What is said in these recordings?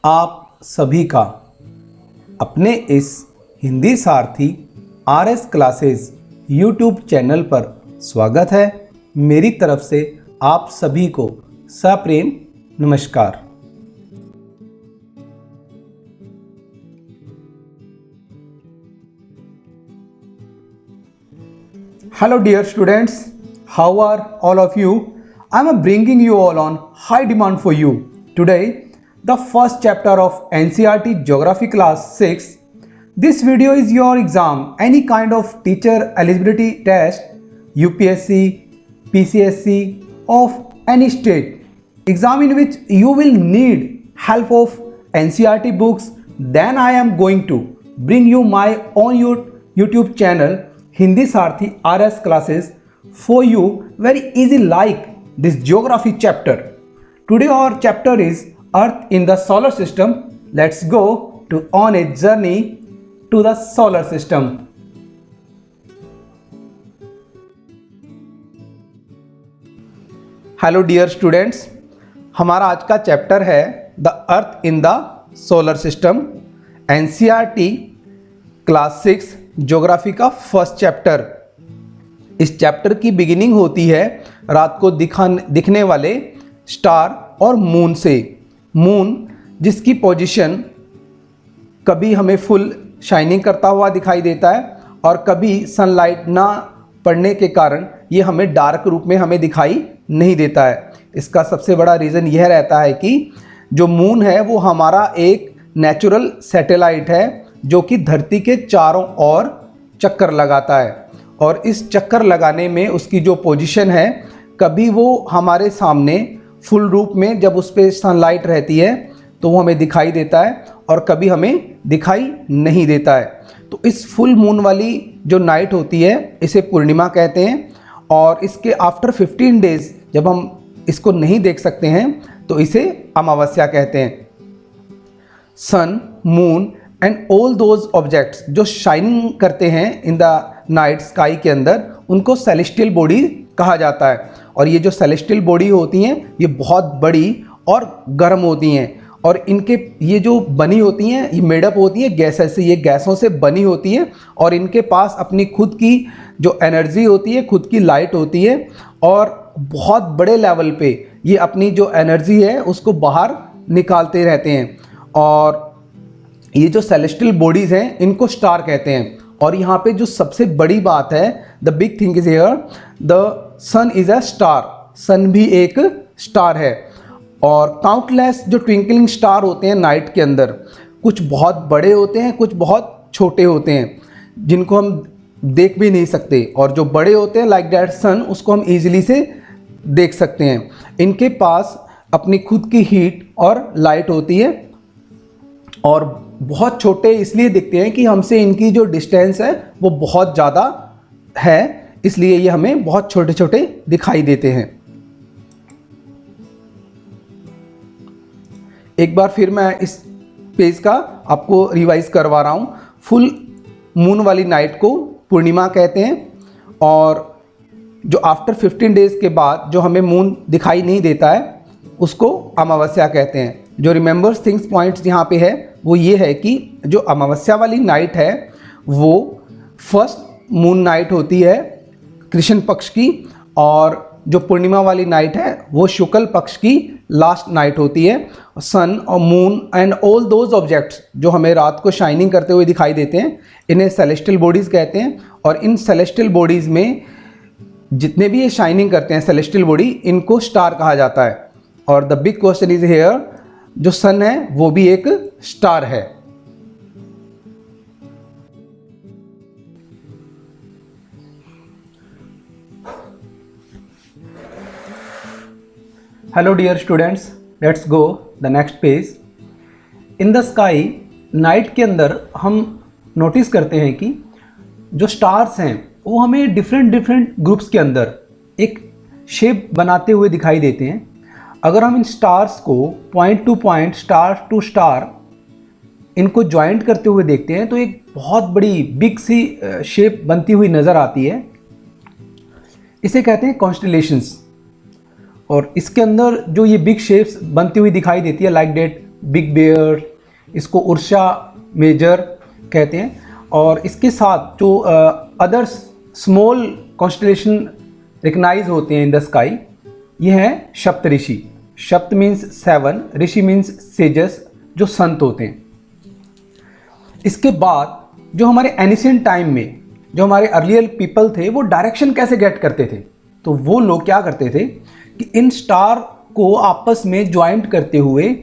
आप सभी का अपने इस हिंदी सारथी आरएस क्लासेस यूट्यूब चैनल पर स्वागत है। मेरी तरफ से आप सभी को सप्रेम नमस्कार। Hello dear students, how are all of you? I am bringing you all on high demand for you. Today, the first chapter of NCERT Geography class 6. This video is your exam, any kind of teacher eligibility test, UPSC, PCSC of any state. Exam in which you will need help of NCERT books. Then I am going to bring you my own YouTube channel Hindi Sarthi RS classes for you very easy like this geography chapter. Today our chapter is Earth in the solar system. Let's go to on a journey to the solar system. Hello dear students, हमारा आज का chapter है the earth in the solar system, NCERT class 6 geography का first chapter. इस chapter की beginning होती है रात को दिखने वाले स्टार और मून से। मून जिसकी पोजीशन कभी हमें फुल शाइनिंग करता हुआ दिखाई देता है और कभी सनलाइट ना पड़ने के कारण ये हमें डार्क रूप में हमें दिखाई नहीं देता है। इसका सबसे बड़ा रीज़न यह रहता है कि जो मून है वो हमारा एक नेचुरल सैटेलाइट है जो कि धरती के चारों ओर चक्कर लगाता है, और इस चक्कर लगाने में उसकी जो पोजीशन है कभी वो हमारे सामने फुल रूप में जब उस पर सनलाइट रहती है तो वो हमें दिखाई देता है और कभी हमें दिखाई नहीं देता है। तो इस फुल मून वाली जो नाइट होती है इसे पूर्णिमा कहते हैं, और इसके आफ्टर 15 डेज जब हम इसको नहीं देख सकते हैं तो इसे अमावस्या कहते हैं। Sun, moon and all those objects जो शाइनिंग करते हैं इन द नाइट स्काई के अंदर, उनको सेलेस्टियल बॉडी कहा जाता है। और ये जो सेलेस्टियल बॉडी होती हैं ये बहुत बड़ी और गर्म होती हैं, और इनके ये जो बनी होती हैं ये मेडअप होती है गैसेस से, ये गैसों से बनी होती है, और इनके पास अपनी खुद की जो एनर्जी होती है, खुद की लाइट होती है, और बहुत बड़े लेवल पे ये अपनी जो एनर्जी है उसको बाहर निकालते रहते हैं। और ये जो सेलेस्टियल बॉडीज़ हैं इनको स्टार कहते हैं। और यहाँ पे जो सबसे बड़ी बात है, the big thing is here, the sun is a star. Sun भी एक स्टार है। और काउंटलेस जो ट्विंकलिंग स्टार होते हैं नाइट के अंदर, कुछ बहुत बड़े होते हैं, कुछ बहुत छोटे होते हैं जिनको हम देख भी नहीं सकते, और जो बड़े होते हैं लाइक दैट सन उसको हम ईजिली से देख सकते हैं। इनके पास अपनी खुद की हीट और लाइट होती है, और बहुत छोटे इसलिए दिखते हैं कि हमसे इनकी जो डिस्टेंस है वो बहुत ज़्यादा है, इसलिए ये हमें बहुत छोटे छोटे दिखाई देते हैं। एक बार फिर मैं इस पेज का आपको रिवाइज करवा रहा हूँ। फुल मून वाली नाइट को पूर्णिमा कहते हैं, और जो आफ्टर 15 डेज़ के बाद जो हमें मून दिखाई नहीं देता है उसको अमावस्या कहते हैं। जो रिमेंबर्स थिंग्स पॉइंट्स यहाँ पे है वो ये है कि जो अमावस्या वाली नाइट है वो फर्स्ट मून नाइट होती है कृष्ण पक्ष की, और जो पूर्णिमा वाली नाइट है वो शुक्ल पक्ष की लास्ट नाइट होती है। सन और moon and all those objects जो हमें रात को शाइनिंग करते हुए दिखाई देते हैं इन्हें सेलेस्टियल बॉडीज़ कहते हैं। और इन सेलेस्टियल बॉडीज़ में जितने भी ये शाइनिंग करते हैं सेलेस्टियल बॉडी, इनको स्टार कहा जाता है। और the big question is here, जो सन है वो भी एक स्टार है। Hello dear students, let's go the next page. In the sky night के अंदर हम नोटिस करते हैं कि जो स्टार्स हैं वो हमें डिफरेंट ग्रुप्स के अंदर एक शेप बनाते हुए दिखाई देते हैं। अगर हम इन स्टार्स को point to point, star to star इनको ज्वाइंट करते हुए देखते हैं तो एक बहुत बड़ी बिग सी शेप बनती हुई नज़र आती है। इसे कहते हैं कॉन्स्टेलेशंस। और इसके अंदर जो ये बिग शेप्स बनती हुई दिखाई देती है लाइक डेट बिग बियर, इसको उर्सा मेजर कहते हैं। और इसके साथ जो अदर स्मॉल कॉन्स्टलेशन रिकग्नाइज होते हैं इन द स्काई, ये हैं सप्तऋषि। सप्त मीन्स 7, ऋषि मीन्स सेजस, जो संत होते हैं। इसके बाद जो हमारे एनिशिएंट टाइम में जो हमारे अर्लियर पीपल थे, वो डायरेक्शन कैसे गेट करते थे? तो वो लोग क्या करते थे कि इन स्टार को आपस में ज्वाइंट करते हुए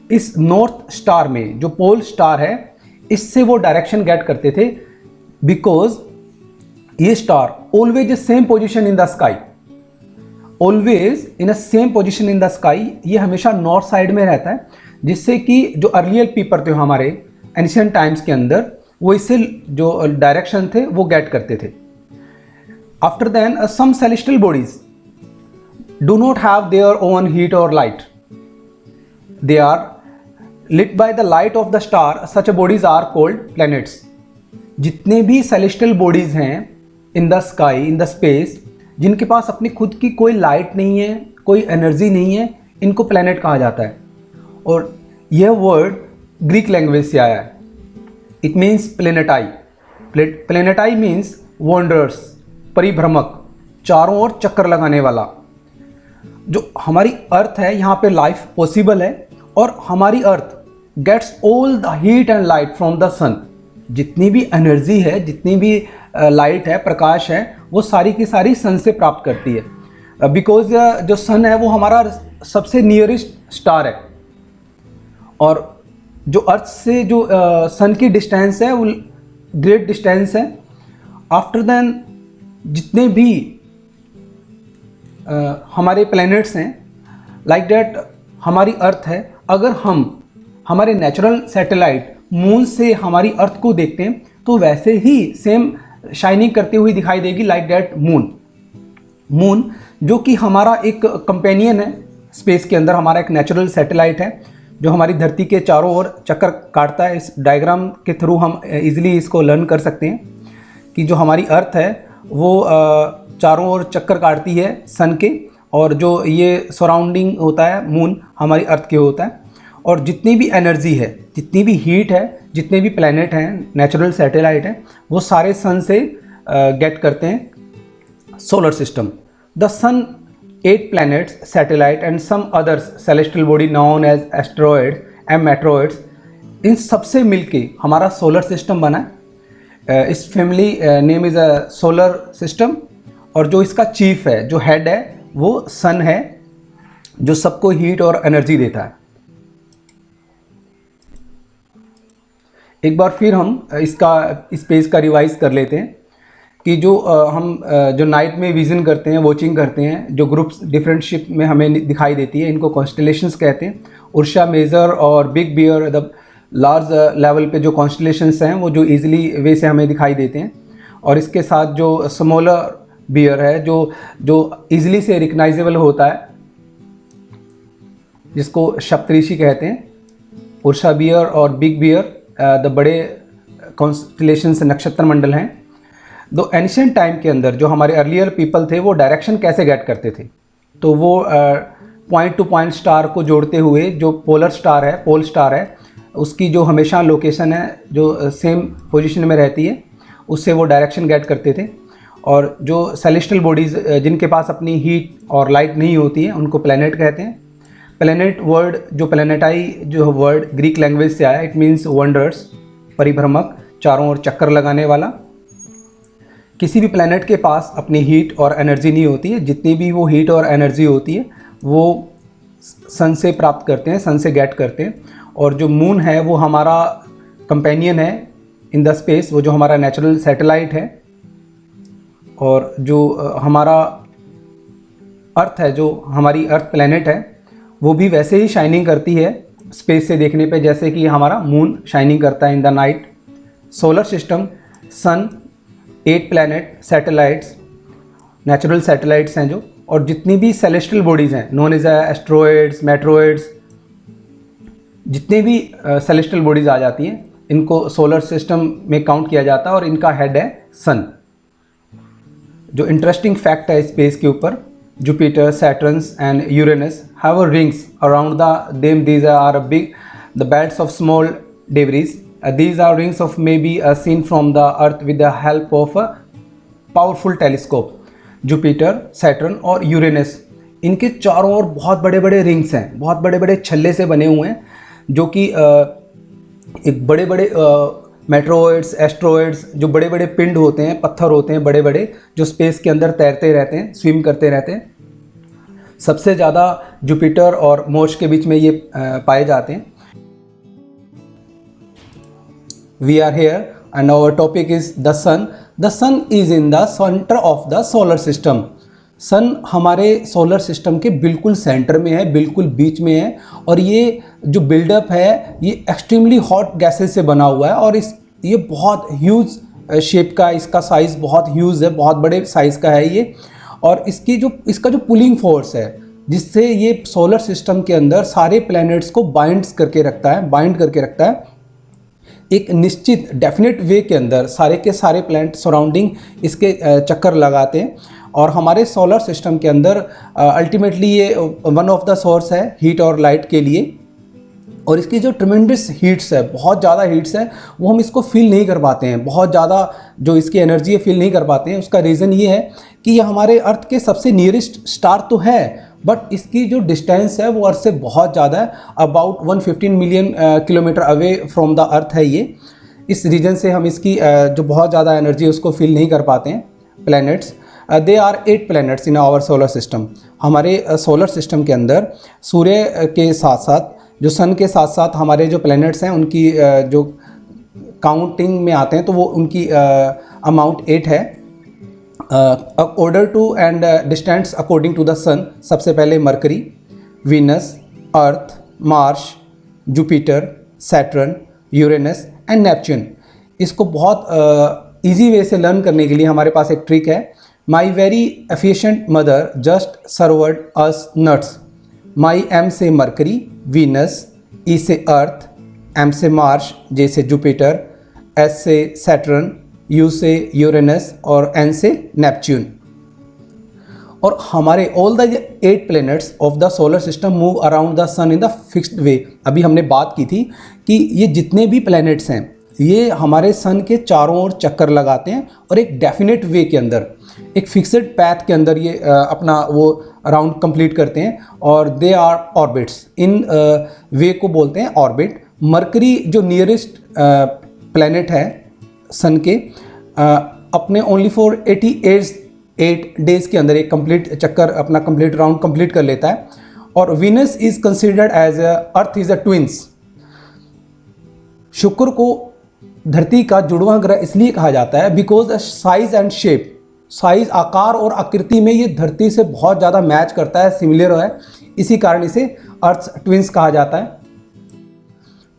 इस नॉर्थ स्टार में, जो पोल स्टार है, इससे वो डायरेक्शन गेट करते थे। बिकॉज ये star always same position in the sky, always in a same position in the sky, ये हमेशा नॉर्थ साइड में रहता है, जिससे कि जो अर्लियर पीपल थे हमारे एंशिएंट टाइम्स के अंदर, वो इससे जो डायरेक्शन थे वो गेट करते थे। After then some celestial bodies do not have their own heat और light, they are lit by the light of the star, such bodies are called planets। जितने भी celestial bodies हैं in the sky, in the space, जिनके पास अपनी खुद की कोई light नहीं है, कोई एनर्जी नहीं है, इनको प्लैनेट कहा जाता है। और यह वर्ड ग्रीक लैंग्वेज से आया है। It means planetai. Planetai means wonders, परिभ्रमक, चारों ओर चक्कर लगाने वाला। जो हमारी अर्थ है, यहाँ पे लाइफ पॉसिबल है, और हमारी earth gets all the heat and light from the sun. जितनी भी एनर्जी है, जितनी भी लाइट है, प्रकाश है, वो सारी की सारी सन से प्राप्त करती है। बिकॉज जो सन है वो हमारा सबसे नियरेस्ट स्टार है, और जो अर्थ से जो सन की डिस्टेंस है वो ग्रेट डिस्टेंस है। आफ्टर देन जितने भी हमारे प्लैनेट्स हैं, लाइक दैट हमारी अर्थ है, अगर हम हमारे नेचुरल सैटेलाइट मून से हमारी अर्थ को देखते हैं तो वैसे ही सेम शाइनिंग करती हुई दिखाई देगी, लाइक दैट मून जो कि हमारा एक कंपेनियन है स्पेस के अंदर, हमारा एक नेचुरल सैटेलाइट है जो हमारी धरती के चारों ओर चक्कर काटता है। इस डायग्राम के थ्रू हम इजीली इसको लर्न कर सकते हैं कि जो हमारी अर्थ है वो चारों ओर चक्कर काटती है सन के, और जो ये सराउंडिंग होता है मून हमारी अर्थ के होता है। और जितनी भी एनर्जी है, जितनी भी हीट है, जितने भी प्लैनेट हैं, नेचुरल सैटेलाइट हैं, वो सारे सन से गेट करते हैं solar system. The sun 8 planets, satellite and some others celestial body known as asteroids and meteoroids, इन सबसे मिलके हमारा सोलर सिस्टम बना है। इस family name is a solar system, और जो इसका चीफ है, जो हेड है, वो सन है, जो सबको हीट और एनर्जी देता है। एक बार फिर हम इस पेज का रिवाइज कर लेते हैं कि जो हम जो नाइट में विजन करते हैं, वॉचिंग करते हैं, जो ग्रुप्स डिफरेंट शिप में हमें दिखाई देती है, इनको कॉन्स्टलेशंस कहते हैं। उर्सा मेजर और big bear, the large level पे जो कॉन्स्टलेशंस हैं वो जो इजीली वे से हमें दिखाई देते हैं। और इसके साथ जो स्मॉलर बियर है, जो इजीली से रिकग्नाइजेबल होता है, जिसको सप्तऋषि कहते हैं। उर्सा बियर और बिग बियर द बड़े कॉन्स्टलेशंस, नक्षत्र मंडल हैं। दो एंशिएंट टाइम के अंदर जो हमारे अर्लियर पीपल थे वो डायरेक्शन कैसे गेट करते थे, तो वो पॉइंट टू पॉइंट स्टार को जोड़ते हुए, जो पोलर स्टार है, पोल स्टार है, उसकी जो हमेशा लोकेशन है जो सेम पोजीशन में रहती है, उससे वो डायरेक्शन गेट करते थे। और जो सेलेस्टियल बॉडीज़ जिनके पास अपनी हीट और लाइट नहीं होती है, उनको प्लैनेट कहते हैं। प्लैनेट वर्ड, जो प्लैनेटाई जो वर्ड ग्रीक लैंग्वेज से आया, इट मीन्स वंडर्स, परिभ्रमक, चारों ओर चक्कर लगाने वाला। किसी भी प्लैनेट के पास अपनी हीट और एनर्जी नहीं होती है, जितनी भी वो हीट और एनर्जी होती है वो सन से प्राप्त करते हैं, सन से गेट करते हैं। और जो मून है वो हमारा कंपेनियन है इन द स्पेस, वो जो हमारा नेचुरल सैटेलाइट है। और जो हमारा अर्थ है, जो हमारी अर्थ प्लैनेट है, वो भी वैसे ही शाइनिंग करती है स्पेस से देखने पे, जैसे कि हमारा मून शाइनिंग करता है in the night. Solar system, sun, 8 planet, satellites, natural satellites हैं जो, और जितनी भी सेलेस्टियल बॉडीज़ हैं, नोन एज एस्ट्रॉयड्स, मेट्रॉयड्स, जितने भी सेलेस्टियल बॉडीज़ आ जाती हैं, इनको सोलर सिस्टम में काउंट किया जाता है, और इनका हेड है सन। जो इंटरेस्टिंग फैक्ट है स्पेस के ऊपर, Jupiter, Saturn and Uranus have rings around the them, these are big the belts of small debris. These are rings of may be seen from the earth with the help of a powerful telescope. Jupiter, Saturn और Uranus, इनके चारों ओर बहुत बड़े बड़े rings हैं, बहुत बड़े बड़े छल्ले से बने हुए हैं, जो कि एक बड़े बड़े मेट्रोइड्स, एस्ट्रॉइड्स, जो बड़े बड़े पिंड होते हैं, पत्थर होते हैं बड़े बड़े, जो स्पेस के अंदर तैरते रहते हैं, स्विम करते रहते हैं। सबसे ज़्यादा जुपिटर और मोर्स के बीच में ये पाए जाते हैं। We are here and our topic is the sun. The sun is in the center of the solar system. सन हमारे सोलर सिस्टम के बिल्कुल सेंटर में है, बिल्कुल बीच में है, और ये जो बिल्डअप है ये एक्सट्रीमली हॉट गैसेस से बना हुआ है, और ये बहुत ह्यूज शेप का, इसका साइज़ बहुत ह्यूज है, बहुत बड़े साइज़ का है ये। और इसका जो पुलिंग फोर्स है, जिससे ये सोलर सिस्टम के अंदर सारे प्लैनेट्स को बाइंड करके रखता है एक निश्चित डेफिनेट वे के अंदर। सारे के सारे प्लैनेट सराउंडिंग इसके चक्कर लगाते हैं, और हमारे सोलर सिस्टम के अंदर अल्टीमेटली ये वन ऑफ द सोर्स है हीट और लाइट के लिए। और इसकी जो ट्रिमेंडस हीट्स है, बहुत ज़्यादा हीट्स है, वो हम इसको फील नहीं कर पाते हैं, बहुत ज़्यादा जो इसकी एनर्जी है फील नहीं कर पाते हैं। उसका रीज़न ये है कि ये हमारे अर्थ के सबसे नियरेस्ट स्टार तो है, बट इसकी जो डिस्टेंस है वो अर्थ से बहुत ज़्यादा है, about 115 million kilometre away from the earth है ये। इस रीजन से हम इसकी जो बहुत ज़्यादा एनर्जी है उसको फील नहीं कर पाते हैं। Planets, they are 8 planets in our solar system. हमारे सोलर सिस्टम के अंदर सूर्य के साथ साथ, जो सन के साथ साथ हमारे जो प्लैनेट्स हैं उनकी जो काउंटिंग में आते हैं तो वो उनकी अमाउंट 8 है। Order to and distance according to the sun, सबसे पहले Mercury, Venus, Earth, Mars, Jupiter, Saturn, Uranus and Neptune. इसको बहुत ईजी वे से लर्न करने के लिए हमारे पास एक ट्रिक है। My very efficient mother just served us nuts. My M से मरकरी, वीनस, ई से अर्थ, एम से मार्स, जे से जुपिटर, एस से सैटर्न, यू से यूरेनस और एन से नेपच्यून। और हमारे all the 8 planets of the solar system move around the sun in the fixed way. अभी हमने बात की थी कि ये जितने भी प्लैनेट्स हैं ये हमारे सन के चारों ओर चक्कर लगाते हैं, और एक डेफिनेट वे के अंदर, एक फिक्स्ड पैथ के अंदर ये अपना वो राउंड कंप्लीट करते हैं, और दे आर ऑर्बिट्स। इन वे को बोलते हैं ऑर्बिट। मरकरी जो नियरेस्ट प्लैनेट है सन के, अपने ओनली फॉर 88 डेज़ के अंदर एक कंप्लीट चक्कर, अपना कंप्लीट राउंड कंप्लीट कर लेता है। और Venus is considered as earth is a twins. शुक्र को धरती का जुड़वां ग्रह इसलिए कहा जाता है because size and shape, size, आकार और आकृति में ये धरती से बहुत ज़्यादा मैच करता है, सिमिलर है, इसी कारण इसे अर्थ ट्विंस कहा जाता है।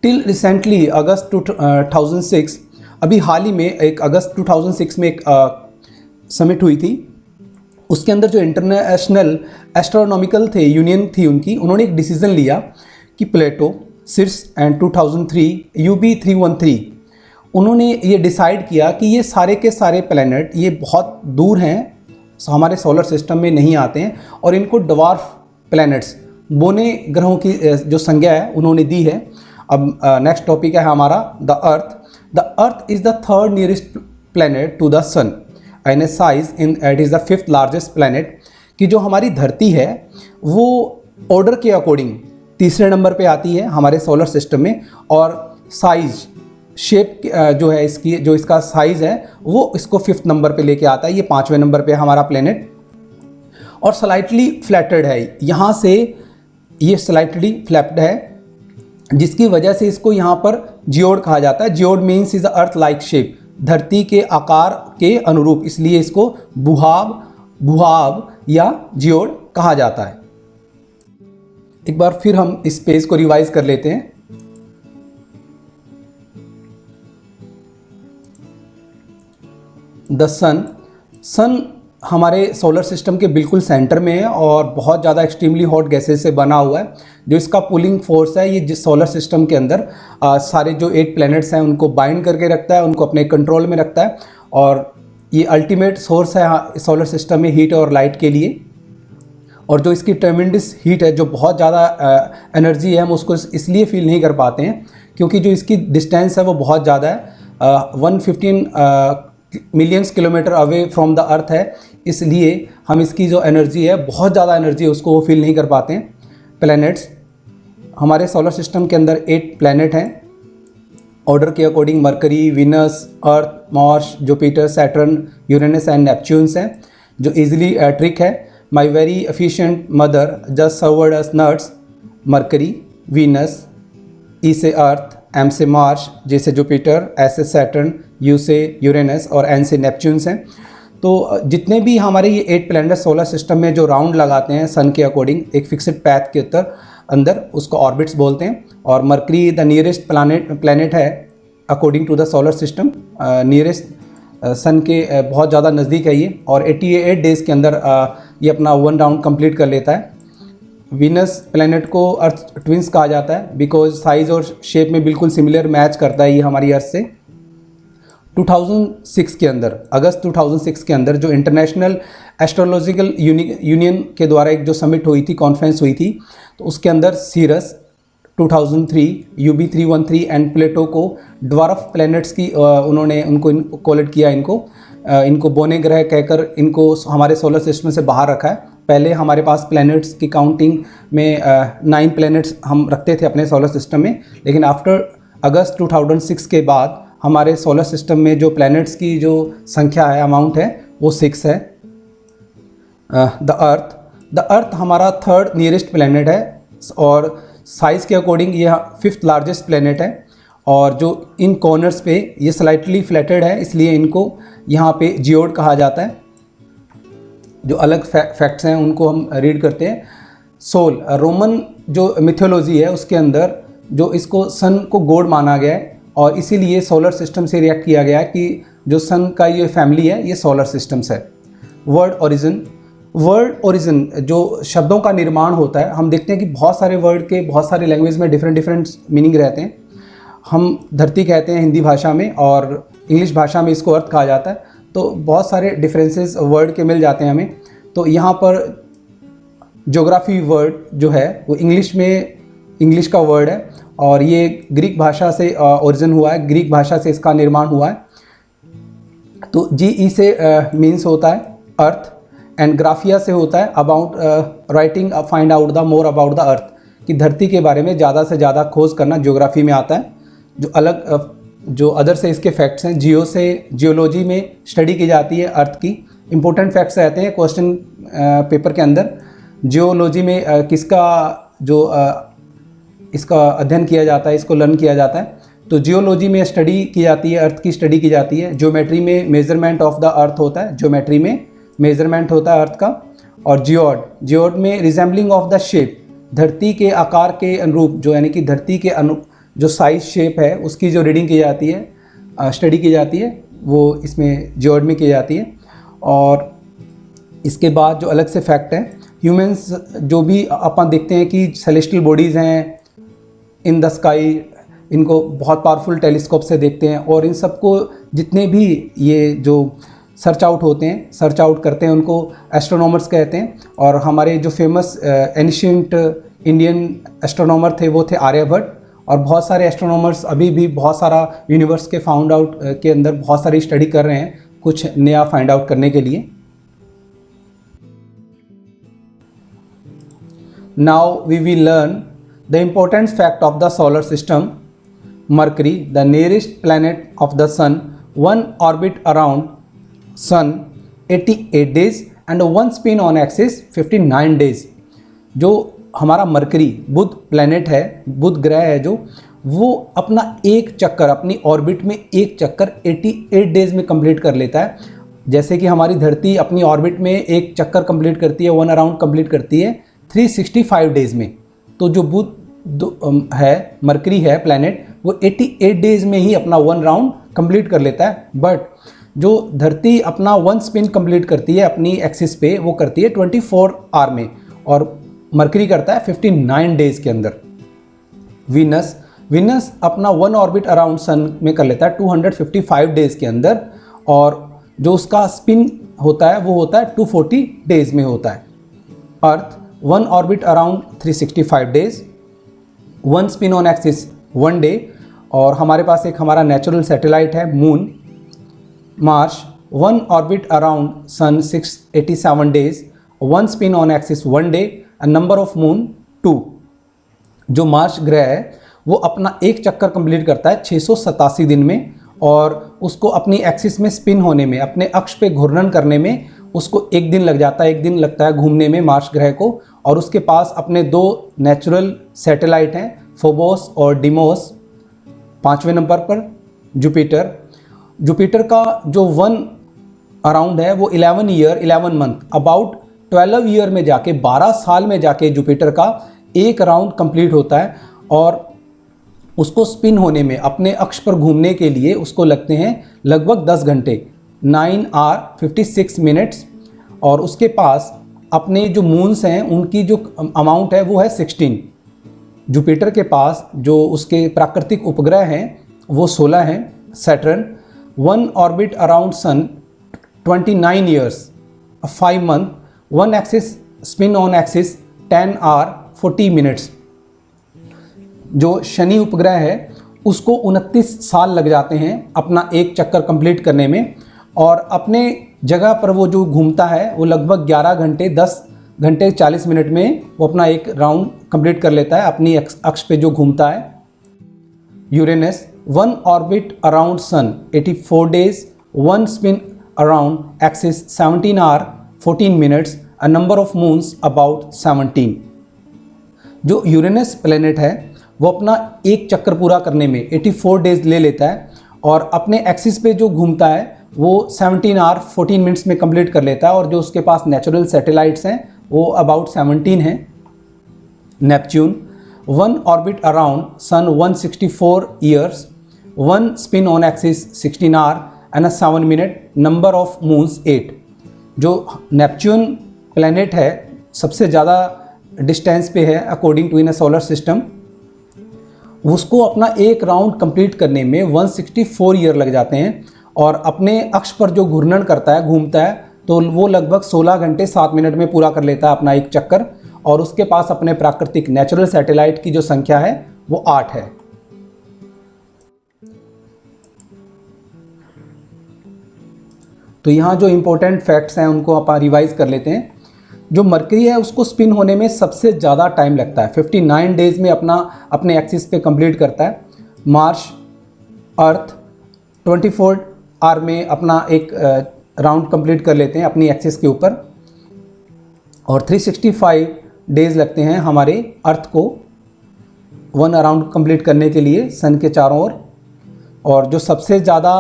टिल रिसेंटली अगस्त 2006, अभी हाल ही में एक अगस्त 2006 में एक समिट हुई थी, उसके अंदर जो इंटरनेशनल एस्ट्रोनॉमिकल थे यूनियन थी उनकी, उन्होंने एक डिसीजन लिया कि प्लेटो, सिर्स एंड 2003 UB313, उन्होंने ये डिसाइड किया कि ये सारे के सारे प्लैनेट ये बहुत दूर हैं, हमारे सोलर सिस्टम में नहीं आते हैं, और इनको डवार्फ प्लैनेट्स, बोने ग्रहों की जो संज्ञा है उन्होंने दी है। अब नेक्स्ट टॉपिक है हमारा the earth. The earth is the third nearest planet to the sun and a size in it is the 5th largest planet. कि जो हमारी धरती है वो ऑर्डर के अकॉर्डिंग तीसरे नंबर पे आती है हमारे सोलर सिस्टम में, और साइज, शेप जो है इसकी, जो इसका साइज़ है वो इसको 5th नंबर पे लेके आता है। ये 5वें नंबर पे हमारा प्लैनेट, और स्लाइटली फ्लैटेड है। यहाँ से ये स्लाइटली फ्लैप्ड है, जिसकी वजह से इसको यहाँ पर जियोड कहा जाता है। Geode means is earth like shape, धरती के आकार के अनुरूप, इसलिए इसको भूभाग या जियोड कहा जाता है। एक बार फिर हम इस पेज को रिवाइज कर लेते हैं। द सन हमारे सोलर सिस्टम के बिल्कुल सेंटर में है और बहुत ज़्यादा एक्सट्रीमली हॉट गैसेस से बना हुआ है। जो इसका पुलिंग फोर्स है ये जिस सोलर सिस्टम के अंदर सारे जो 8 प्लैनेट्स हैं उनको बाइंड करके रखता है, उनको अपने कंट्रोल में रखता है, और ये अल्टीमेट सोर्स है सोलर सिस्टम में हीट और लाइट के लिए। और जो इसकी ट्रेमेंडस हीट है, जो बहुत ज़्यादा एनर्जी है, हम उसको इसलिए फील नहीं कर पाते हैं क्योंकि जो इसकी डिस्टेंस है वो बहुत ज़्यादा है, 115 millions kilometre away from the earth है, इसलिए हम इसकी जो एनर्जी है, बहुत ज़्यादा एनर्जी है, उसको वो फील नहीं कर पाते हैं। प्लैनेट्स, हमारे सोलर सिस्टम के अंदर 8 प्लैनेट हैं ऑर्डर के according. Mercury, Venus, Earth, Mars, Jupiter, Saturn, Uranus and Neptunes हैं। जो इजीली ट्रिक है, my very efficient mother just served us nuts. Mercury, Venus, E से अर्थ, एम से मार्स, जे से जुपिटर, एस से Saturn, U से Uranus और N से नेपच्यून्स हैं। तो जितने भी हमारे ये 8 प्लैनेट सोलर सिस्टम में जो राउंड लगाते हैं सन के अकॉर्डिंग एक फिक्स्ड पैथ के अंदर, उसको ऑर्बिट्स बोलते हैं। और मरकरी द नियरेस्ट प्लैनेट है according to the solar system, nearest sun के बहुत ज़्यादा नज़दीक है ये, और 88 डेज़ के अंदर ये अपना 1 राउंड कंप्लीट कर लेता है। वीनस प्लैनेट को अर्थ ट्विंस कहा जाता है बिकॉज साइज़ और शेप में बिल्कुल सिमिलर मैच करता है ये हमारी अर्थ से। 2006 के अंदर, अगस्त 2006 के अंदर जो इंटरनेशनल एस्ट्रोलॉजिकल यूनियन के द्वारा एक जो समिट हुई थी, कॉन्फ्रेंस हुई थी, तो उसके अंदर सीरस 2003, UB 313 एंड प्लेटो को ड्वार्फ प्लैनेट्स की उन्होंने उनको कॉलेट किया, इनको बोने ग्रह कहकर इनको हमारे सोलर सिस्टम से बाहर रखा है। पहले हमारे पास प्लैनेट्स की काउंटिंग में 9 प्लैनेट्स हम रखते थे अपने सोलर सिस्टम में, लेकिन आफ्टर अगस्त 2006 के बाद हमारे सोलर सिस्टम में जो प्लैनेट्स की जो संख्या है, अमाउंट है, वो 6 है। द अर्थ हमारा 3rd नियरेस्ट प्लैनेट है और साइज़ के अकॉर्डिंग ये 5th लार्जेस्ट प्लैनेट है। और जो इन कॉर्नर्स पे ये स्लाइटली फ्लैटेड है, इसलिए इनको यहाँ पे जियोड कहा जाता है। जो अलग फैक्ट्स हैं उनको हम रीड करते हैं। सोल, रोमन जो मिथोलॉजी है उसके अंदर जो इसको सन को गॉड माना गया है और इसीलिए सोलर सिस्टम से रिएक्ट किया गया है कि जो सन का ये फैमिली है ये सोलर सिस्टम्स है। वर्ड ओरिजिन जो शब्दों का निर्माण होता है, हम देखते हैं कि बहुत सारे वर्ड के बहुत सारे लैंग्वेज में डिफरेंट मीनिंग रहते हैं। हम धरती कहते हैं हिंदी भाषा में और इंग्लिश भाषा में इसको अर्थ कहा जाता है, तो बहुत सारे डिफरेंसेस वर्ड के मिल जाते हैं हमें। तो यहाँ पर ज्योग्राफी वर्ड जो है वो इंग्लिश का वर्ड है और ये ग्रीक भाषा से ओरिजिन हुआ है, ग्रीक भाषा से इसका निर्माण हुआ है। तो GE से मीन्स होता है अर्थ एंड ग्राफिया से होता है about writing find out the more about the earth, कि धरती के बारे में ज़्यादा से ज़्यादा खोज करना ज्योग्राफी में आता है। जो अदर से इसके फैक्ट्स हैं, जियो से जियोलॉजी में स्टडी की जाती है अर्थ की। इंपॉर्टेंट फैक्ट्स रहते हैं क्वेश्चन पेपर के अंदर। जियोलॉजी में किसका जो इसका अध्ययन किया जाता है, इसको लर्न किया जाता है, तो जियोलॉजी में स्टडी की जाती है, अर्थ की स्टडी की जाती है। ज्योमेट्री में मेजरमेंट ऑफ द अर्थ होता है, ज्योमेट्री में मेजरमेंट होता है अर्थ का। और जियोड में रिजेंबलिंग ऑफ द शेप, धरती के आकार के अनुरूप, जो यानी कि धरती के जो साइज शेप है उसकी जो रीडिंग की जाती है, स्टडी की जाती है, वो इसमें जियोड में की जाती है। और इसके बाद जो अलग से फैक्ट है, ह्यूमंस जो भी अपन देखते हैं कि सेलेस्टियल बॉडीज़ हैं इन द स्काई, इनको बहुत पावरफुल टेलीस्कोप से देखते हैं और इन सबको जितने भी ये जो सर्च आउट करते हैं उनको एस्ट्रोनॉमर्स कहते हैं। और हमारे जो फेमस एंशिएंट इंडियन एस्ट्रोनॉमर थे वो थे आर्यभट्ट, और बहुत सारे एस्ट्रोनॉमर्स अभी भी बहुत सारा यूनिवर्स के फाउंड आउट के अंदर बहुत सारी स्टडी कर रहे हैं कुछ नया फाइंड आउट करने के लिए। Now we will learn the important fact of the solar system. Mercury, the nearest planet of the sun, one orbit around sun 88 days and one spin on axis 59 days। जो हमारा mercury बुध planet है, बुध ग्रह है, जो वो अपना एक चक्कर अपनी ऑर्बिट में एक चक्कर 88 डेज में कंप्लीट कर लेता है। जैसे कि हमारी धरती अपनी ऑर्बिट में एक चक्कर कंप्लीट करती है, 1 राउंड कंप्लीट करती है 365 डेज में, तो जो बुध है, मरकरी है प्लैनेट, वो 88 डेज में ही अपना 1 राउंड कंप्लीट कर लेता है। बट जो धरती अपना 1 स्पिन कंप्लीट करती है अपनी एक्सिस पे, वो करती है 24 आवर में, और मरकरी करता है 59 डेज के अंदर। वीनस अपना 1 ऑर्बिट अराउंड सन में कर लेता है 255 डेज के अंदर, और जो उसका स्पिन होता है वो होता है 240 डेज में होता है। Earth 1 orbit around 365 days, 1 spin on axis 1 day. और हमारे पास एक हमारा नेचुरल सैटेलाइट है moon, Mars, 1 orbit around sun 687 days, 1 spin on axis 1 day, number of moon 2। जो मार्स ग्रह है वो अपना एक चक्कर कंप्लीट करता है 687 दिन में, और उसको अपनी एक्सिस में स्पिन होने में, अपने अक्ष पे घूर्णन करने में उसको एक दिन लग जाता है, एक दिन लगता है घूमने में मार्स ग्रह को। और उसके पास अपने 2 नेचुरल सैटेलाइट हैं, फोबोस और डिमोस। 5वें नंबर पर जुपिटर। जुपिटर का जो 1 अराउंड है वो 11 ईयर 11 मंथ, अबाउट 12 ईयर में जाके, 12 साल में जाके जुपिटर का एक राउंड कंप्लीट होता है। और उसको स्पिन होने में, अपने अक्ष पर घूमने के लिए उसको लगते हैं लगभग 10 घंटे, 9 आवर 56 मिनट्स। और उसके पास अपने जो मून्स हैं उनकी जो अमाउंट है वो है 16। जुपिटर के पास जो उसके प्राकृतिक उपग्रह हैं वो 16 हैं। Saturn, 1 orbit around sun 29 years 5 month, 1 axis spin on axis 10 hour 40 minutes. जो शनि उपग्रह है उसको 29 साल लग जाते हैं अपना एक चक्कर कंप्लीट करने में, और अपने जगह पर वो जो घूमता है वो लगभग 11 घंटे 10 घंटे 40 मिनट में वो अपना एक राउंड कंप्लीट कर लेता है अपनी अक्ष पे जो घूमता है। Uranus, 1 orbit around sun 84 days, 1 spin around axis 17 hour 14 minutes, a number of moons about 17। जो यूरेनस प्लेनेट है वो अपना एक चक्कर पूरा करने में 84 डेज ले लेता है, और अपने एक्सिस पे जो घूमता है वो 17 आवर 14 मिनट्स में कंप्लीट कर लेता है। और जो उसके पास नेचुरल सैटेलाइट्स हैं वो अबाउट 17 हैं। Neptune, 1 orbit around sun 164 years, 1 spin on axis 16 hour and 7 minute, number of moons 8। जो नेपच्यून प्लैनेट है सबसे ज़्यादा डिस्टेंस पे है according to in a solar system. उसको अपना एक राउंड कंप्लीट करने में 164 ईयर लग जाते हैं, और अपने अक्ष पर जो घूर्णन करता है, घूमता है, तो वो लगभग 16 घंटे 7 मिनट में पूरा कर लेता है अपना एक चक्कर। और उसके पास अपने प्राकृतिक नेचुरल सैटेलाइट की जो संख्या है वो 8 है। तो यहाँ जो इंपॉर्टेंट फैक्ट्स हैं उनको अपन रिवाइज कर लेते हैं। जो मरकरी है उसको स्पिन होने में सबसे ज़्यादा टाइम लगता है, 59 डेज में अपने एक्सिस पे कंप्लीट करता है। मार्स, अर्थ 24 आवर में अपना एक राउंड कंप्लीट कर लेते हैं अपनी एक्सिस के ऊपर, और 365 डेज लगते हैं हमारे अर्थ को 1 राउंड कंप्लीट करने के लिए सन के चारों ओर। और जो सबसे ज़्यादा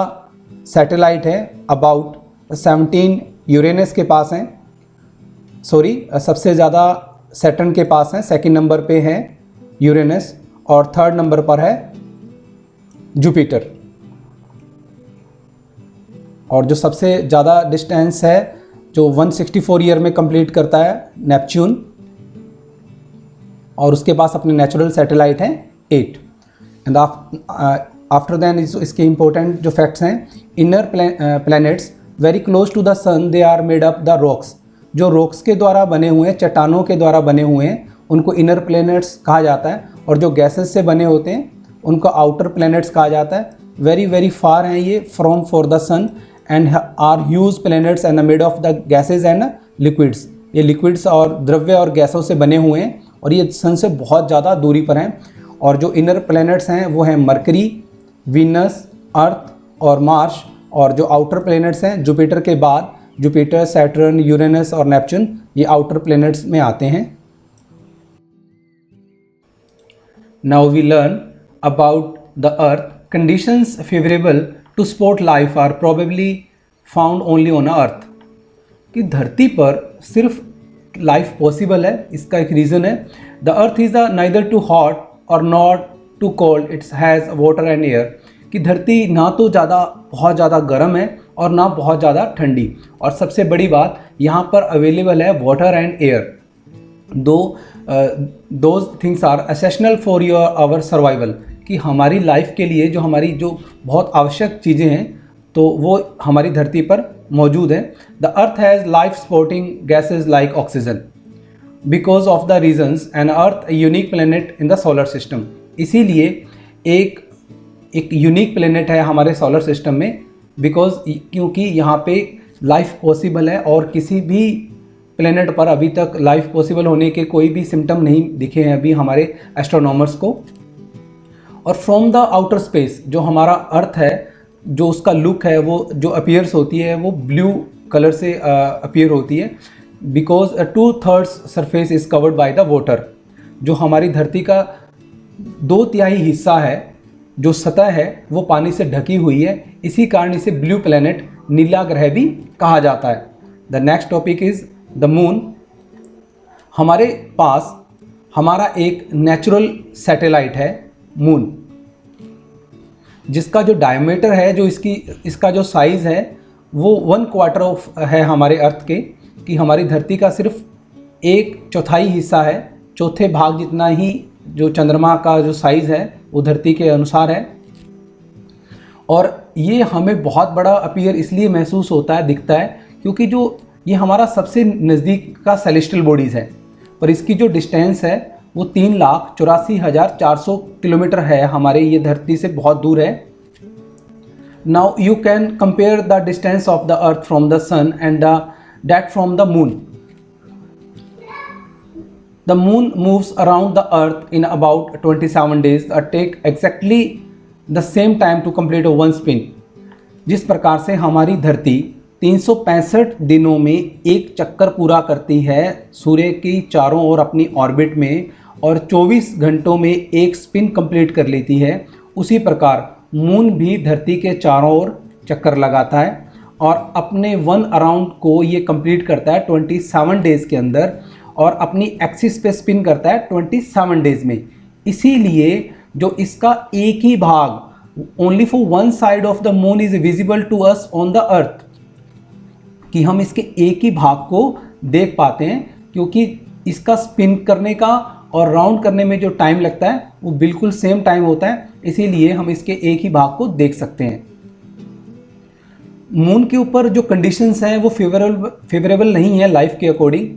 सैटेलाइट है अबाउट 17 यूरेनस के पास हैं, सबसे ज़्यादा सैटर्न के पास हैं। सेकंड नंबर पे है यूरेनस और थर्ड नंबर पर है जुपिटर। और जो सबसे ज़्यादा डिस्टेंस है जो 164 ईयर में कंप्लीट करता है नेपच्यून, और उसके पास अपने नेचुरल सैटेलाइट हैं 8। एंड आफ्टर दैन इसके इंपॉर्टेंट जो फैक्ट्स हैं, inner planets very close to the sun, they are made up the rocks. जो रॉक्स के द्वारा बने हुए हैं, चट्टानों के द्वारा बने हुए हैं, उनको इनर प्लैनेट्स कहा जाता है। और जो गैसेस से बने होते हैं उनको आउटर प्लैनेट्स कहा जाता है। वेरी वेरी फार हैं ये from for the sun and are huge planets and made of the gases and liquids. ये लिक्विड्स और द्रव्य और गैसों से बने हुए हैं, और ये सन से बहुत ज़्यादा दूरी पर हैं। और जो इनर प्लैनेट्स हैं वो हैं मरकरी, वीनस, अर्थ और मार्स। और जो आउटर प्लैनेट्स हैं जुपिटर के बाद, जुपिटर, सैटर्न, यूरेनस और नेपच्यून, ये आउटर प्लैनेट्स में आते हैं। Now we learn about the earth. Conditions favourable to spot life are probably found only on earth. कि धरती पर सिर्फ लाइफ पॉसिबल है, इसका एक रीज़न है। The earth is neither too hot और not too cold, it's has water and air. कि धरती ना तो बहुत ज़्यादा गर्म है और ना बहुत ज़्यादा ठंडी। और सबसे बड़ी बात, यहाँ पर अवेलेबल है water and air. Those things are essential for our survival. कि हमारी लाइफ के लिए जो हमारी जो बहुत आवश्यक चीज़ें हैं तो वो हमारी धरती पर मौजूद हैं। The earth has life supporting gases like oxygen. Because of the reasons an earth unique planet in the solar system. इसीलिए एक यूनिक प्लेनेट है हमारे सोलर सिस्टम में, बिकॉज क्योंकि यहाँ पे लाइफ पॉसिबल है और किसी भी प्लेनेट पर अभी तक लाइफ पॉसिबल होने के कोई भी सिम्टम नहीं दिखे हैं अभी हमारे एस्ट्रोनॉमर्स को। और फ्रॉम द आउटर स्पेस जो हमारा अर्थ है, जो उसका लुक है, वो जो अपीयर्स होती है वो ब्लू कलर से अपीयर होती है, because 2/3 surface is covered by the water. जो हमारी धरती का 2/3 हिस्सा है, जो सतह है, वो पानी से ढकी हुई है। इसी कारण इसे ब्लू प्लेनेट, नीला ग्रह भी कहा जाता है। The next topic is the moon. हमारे पास हमारा एक नेचुरल सैटेलाइट है मून, जिसका जो डायमीटर है, जो इसका जो साइज़ है वो 1/4 ऑफ है हमारे अर्थ के, कि हमारी धरती का सिर्फ 1/4 हिस्सा है, चौथे भाग जितना ही जो चंद्रमा का जो साइज़ है वो धरती के अनुसार है। और ये हमें बहुत बड़ा अपीयर इसलिए महसूस होता है, दिखता है, क्योंकि जो ये हमारा सबसे नज़दीक का सेलेस्टियल बॉडीज़ है, पर इसकी जो डिस्टेंस है वो 3,84,400 किलोमीटर है, हमारे ये धरती से बहुत दूर है। Now you can compare the distance of the earth from the sun and that from the moon. The moon moves around the earth in about 27 days or take exactly the same time to complete one spin. जिस प्रकार से हमारी धरती 365 दिनों में एक चक्कर पूरा करती है सूर्य की चारों ओर अपनी ऑर्बिट में, और 24 घंटों में एक स्पिन कंप्लीट कर लेती है, उसी प्रकार मून भी धरती के चारों ओर चक्कर लगाता है और अपने 1 अराउंड को ये कंप्लीट करता है 27 डेज़ के अंदर, और अपनी एक्सिस पे स्पिन करता है 27 डेज़ में। इसीलिए जो इसका एक ही भाग, only for one side of the moon is visible to us on the earth, कि हम इसके एक ही भाग को देख पाते हैं, क्योंकि इसका स्पिन करने का और राउंड करने में जो टाइम लगता है वो बिल्कुल सेम टाइम होता है, इसीलिए हम इसके एक ही भाग को देख सकते हैं। मून के ऊपर जो कंडीशंस हैं वो फेवरेबल नहीं है लाइफ के अकॉर्डिंग,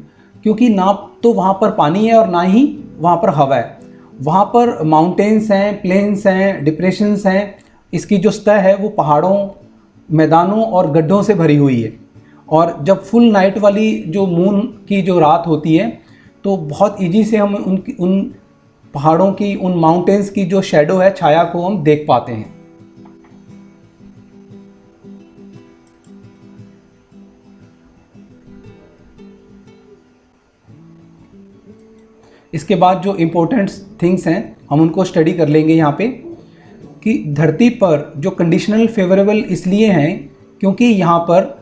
क्योंकि ना तो वहाँ पर पानी है और ना ही वहाँ पर हवा है। वहाँ पर माउंटेन्स हैं, प्लेन्स हैं, डिप्रेशंस हैं। इसकी जो सतह है वो पहाड़ों, मैदानों और गड्ढों से भरी हुई है। और जब फुल नाइट वाली जो मून की जो रात होती है तो बहुत ईजी से हम उन पहाड़ों की, उन माउंटेन्स की जो शैडो है, छाया को हम देख पाते हैं। इसके बाद जो इम्पोर्टेंट थिंग्स हैं हम उनको स्टडी कर लेंगे यहाँ पे, कि धरती पर जो कंडीशनल फेवरेबल इसलिए हैं क्योंकि यहाँ पर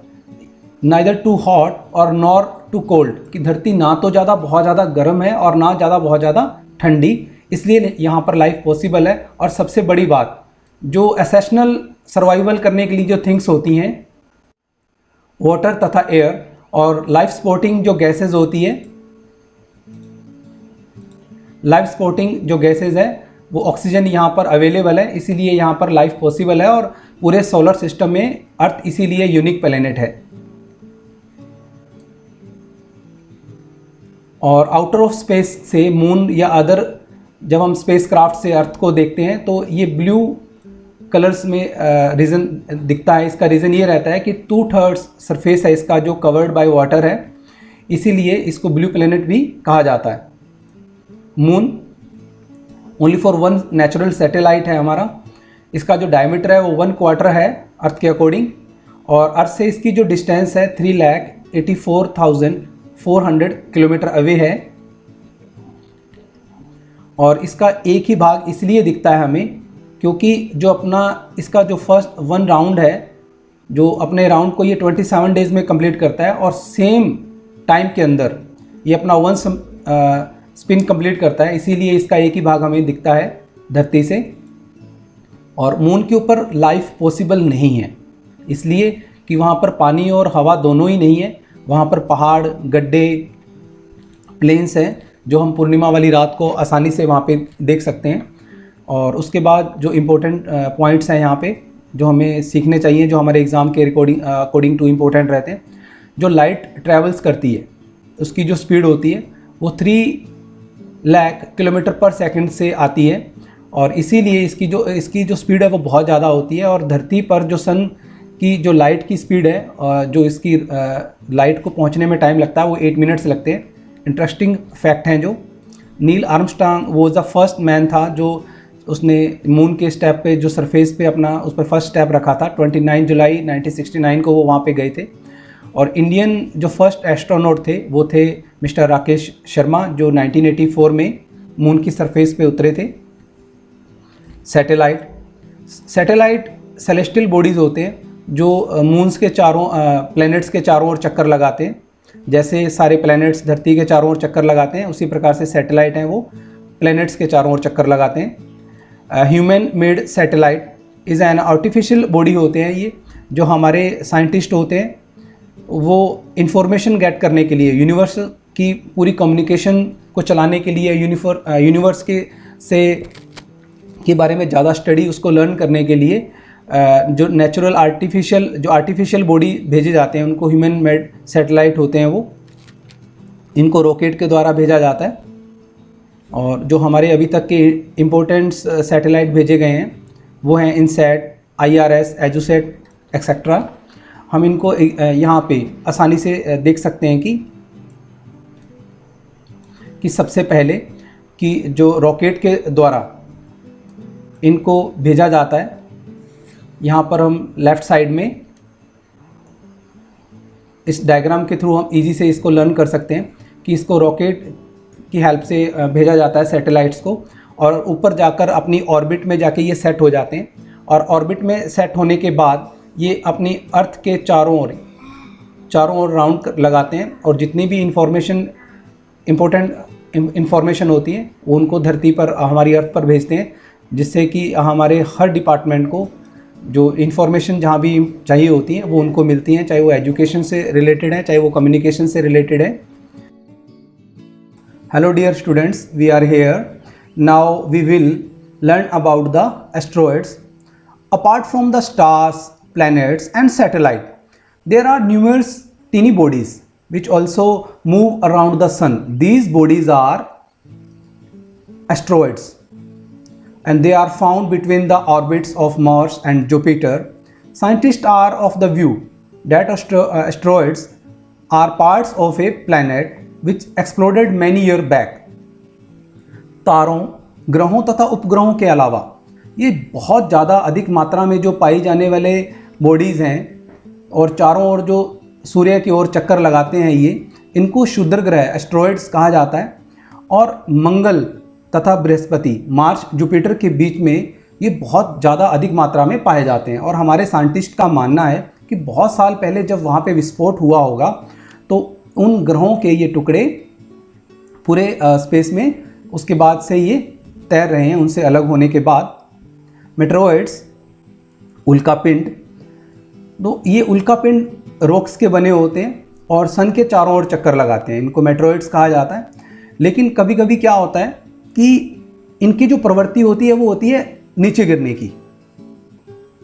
नाइदर टू हॉट और नॉर टू कोल्ड, कि धरती ना तो ज़्यादा बहुत ज़्यादा गर्म है और ना ज़्यादा बहुत ज़्यादा ठंडी, इसलिए यहाँ पर लाइफ पॉसिबल है। और सबसे बड़ी बात, जो एसेशनल सर्वाइवल करने के लिए जो थिंग्स होती हैं, वाटर तथा एयर, और लाइफ सपोर्टिंग जो गैसेज होती है, लाइफ सपोर्टिंग जो गैसेज है वो ऑक्सीजन यहाँ पर अवेलेबल है, इसीलिए यहाँ पर लाइफ पॉसिबल है। और पूरे सोलर सिस्टम में अर्थ इसीलिए यूनिक प्लेनेट है। और आउटर ऑफ स्पेस से मून या अदर, जब हम स्पेसक्राफ्ट से अर्थ को देखते हैं तो ये ब्लू कलर्स में रीज़न दिखता है। इसका रीज़न ये रहता है कि 2/3 सरफेस है इसका जो कवर्ड बाय वाटर है, इसीलिए इसको ब्लू प्लेनेट भी कहा जाता है। Moon only for one natural satellite है हमारा। इसका जो डायमीटर है वो 1/4 है अर्थ के अकॉर्डिंग, और अर्थ से इसकी जो डिस्टेंस है 3,84,400 किलोमीटर अवे है। और इसका एक ही भाग इसलिए दिखता है हमें क्योंकि जो अपना इसका जो फर्स्ट 1 राउंड है, जो अपने राउंड को ये 27 डेज़ में कंप्लीट करता है, और सेम टाइम के अंदर ये अपना 1 स्पिन कंप्लीट करता है, इसीलिए इसका एक ही भाग हमें दिखता है धरती से। और मून के ऊपर लाइफ पॉसिबल नहीं है, इसलिए कि वहाँ पर पानी और हवा दोनों ही नहीं है। वहाँ पर पहाड़, गड्ढे, प्लेन्स हैं जो हम पूर्णिमा वाली रात को आसानी से वहाँ पे देख सकते हैं। और उसके बाद जो इम्पोर्टेंट पॉइंट्स हैं यहाँ पे जो हमें सीखने चाहिए, जो हमारे एग्ज़ाम के अकॉर्डिंग टू इम्पोर्टेंट रहते हैं। जो लाइट ट्रैवल्स करती है उसकी जो स्पीड होती है वो 3 लाख किलोमीटर पर सेकंड से आती है, और इसीलिए इसकी जो स्पीड है वो बहुत ज़्यादा होती है। और धरती पर जो सन की जो लाइट की स्पीड है, जो इसकी लाइट को पहुंचने में टाइम लगता है वो 8 मिनट्स लगते हैं। इंटरेस्टिंग फैक्ट हैं जो नील आर्मस्ट्रांग वो द फर्स्ट मैन था जो उसने मून के स्टेप पे, जो सरफेस पे अपना उस पर फर्स्ट स्टेप रखा था। 29 जुलाई 1969 को वो वहाँ पे गए थे। और इंडियन जो फर्स्ट एस्ट्रोनॉट थे वो थे मिस्टर राकेश शर्मा, जो 1984 में मून की सरफेस पे उतरे थे। सैटेलाइट सेलेस्टियल बॉडीज़ होते हैं जो मून्स के प्लैनेट्स के चारों ओर चक्कर लगाते हैं। जैसे सारे प्लैनेट्स धरती के चारों ओर चक्कर लगाते हैं, उसी प्रकार से सैटेलाइट हैं वो प्लैनेट्स के चारों ओर चक्कर लगाते हैं। Human made satellite is an artificial body होते हैं ये, जो हमारे साइंटिस्ट होते हैं वो इंफॉर्मेशन गेट करने के लिए, यूनिवर्स की पूरी कम्युनिकेशन को चलाने के लिए, यूनिवर्स के बारे में ज़्यादा स्टडी उसको लर्न करने के लिए जो नेचुरल आर्टिफिशियल बॉडी भेजे जाते हैं उनको ह्यूमन मेड सैटेलाइट होते हैं वो। इनको रॉकेट के द्वारा भेजा जाता है। और जो हमारे अभी तक के इम्पोर्टेंट सैटेलाइट भेजे गए हैं वो हैं इनसैट, IRS, एजुसेट एक्सेट्रा। हम इनको यहाँ पे आसानी से देख सकते हैं कि सबसे पहले कि जो रॉकेट के द्वारा इनको भेजा जाता है, यहाँ पर हम लेफ़्ट साइड में इस डायग्राम के थ्रू हम इजी से इसको लर्न कर सकते हैं कि इसको रॉकेट की हेल्प से भेजा जाता है सैटेलाइट्स को, और ऊपर जाकर अपनी ऑर्बिट में जाके ये सेट हो जाते हैं। और ऑर्बिट में सेट होने के बाद ये अपनी अर्थ के चारों ओर राउंड लगाते हैं, और जितनी भी इम्पोर्टेंट इंफॉर्मेशन होती है वो उनको धरती पर, हमारी अर्थ पर भेजते हैं, जिससे कि हमारे हर डिपार्टमेंट को जो इन्फॉर्मेशन जहाँ भी चाहिए होती है वो उनको मिलती हैं, चाहे वो एजुकेशन से रिलेटेड है, चाहे वो कम्युनिकेशन से रिलेटेड है। Hello dear students, we are here now we will learn about the asteroids. Apart from the stars, planets and satellite, there are numerous teeny bodies which also move around the sun. These bodies are asteroids and they are found between the orbits of Mars and Jupiter. Scientists are of the view that asteroids are parts of a planet which exploded many years back. तारों, ग्रहों तथा उपग्रहों के अलावा ये बहुत ज़्यादा अधिक मात्रा में जो पाई जाने वाले बॉडीज़ हैं और चारों ओर जो सूर्य की ओर चक्कर लगाते हैं, इनको क्षुद्र ग्रह एस्ट्रॉइड्स कहा जाता है। और मंगल तथा बृहस्पति, मार्स, जुपिटर के बीच में ये बहुत ज़्यादा अधिक मात्रा में पाए जाते हैं। और हमारे साइंटिस्ट का मानना है कि बहुत साल पहले जब वहाँ पे विस्फोट हुआ होगा तो उन ग्रहों के ये टुकड़े पूरे स्पेस में उसके बाद से ये तैर रहे हैं। उनसे अलग होने के बाद मेटेरॉइड्स, उल्कापिंड, तो ये उल्कापिंड रॉक्स के बने होते हैं और सन के चारों ओर चक्कर लगाते हैं। इनको मेटेरॉइड्स कहा जाता है। लेकिन कभी कभी क्या होता है कि इनकी जो प्रवृत्ति होती है वो होती है नीचे गिरने की,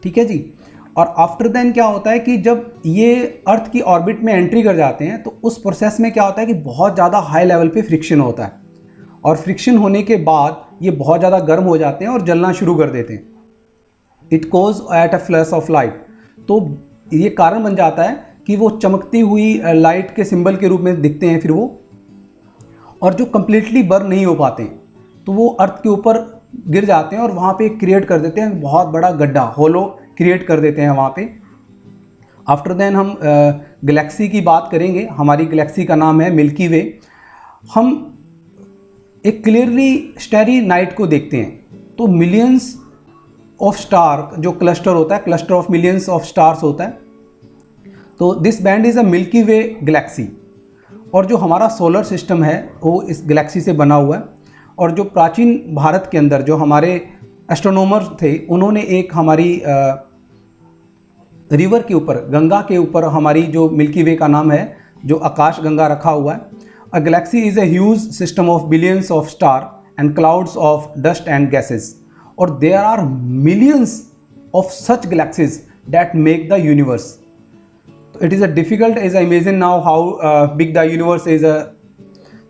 ठीक है जी। और आफ्टर देन क्या होता है कि जब ये अर्थ की ऑर्बिट में एंट्री कर जाते हैं तो उस प्रोसेस में क्या होता है कि बहुत ज़्यादा हाई लेवल पे फ्रिक्शन होता है, और फ्रिक्शन होने के बाद ये बहुत ज़्यादा गर्म हो जाते हैं और जलना शुरू कर देते हैं। It cause at a flash of light, तो ये कारण बन जाता है कि वो चमकती हुई लाइट के सिंबल के रूप में दिखते हैं फिर वो, और जो कम्प्लीटली बर्न नहीं हो पाते तो वो अर्थ के ऊपर गिर जाते हैं और वहाँ पे क्रिएट कर देते हैं बहुत बड़ा गड्ढा, होलो क्रिएट कर देते हैं वहाँ पे। आफ्टर देन हम गैलेक्सी की बात करेंगे। हमारी गैलेक्सी का नाम है मिल्की वे। हम एक क्लियरली स्टेरी नाइट को देखते हैं तो मिलियंस ऑफ स्टार जो क्लस्टर होता है, cluster of millions of stars होता है। तो this band is a milky way Galaxy. और जो हमारा सोलर सिस्टम है वो इस गैलेक्सी से बना हुआ है। और जो प्राचीन भारत के अंदर जो हमारे एस्ट्रोनॉमर्स थे उन्होंने एक हमारी रिवर के ऊपर, गंगा के ऊपर हमारी जो मिल्की वे का नाम है, जो आकाश गंगा रखा हुआ है। A galaxy is a huge system of billions of star and clouds of dust and gases, or there are millions of such galaxies that make the universe. It is a difficult as I imagine now how big the universe is.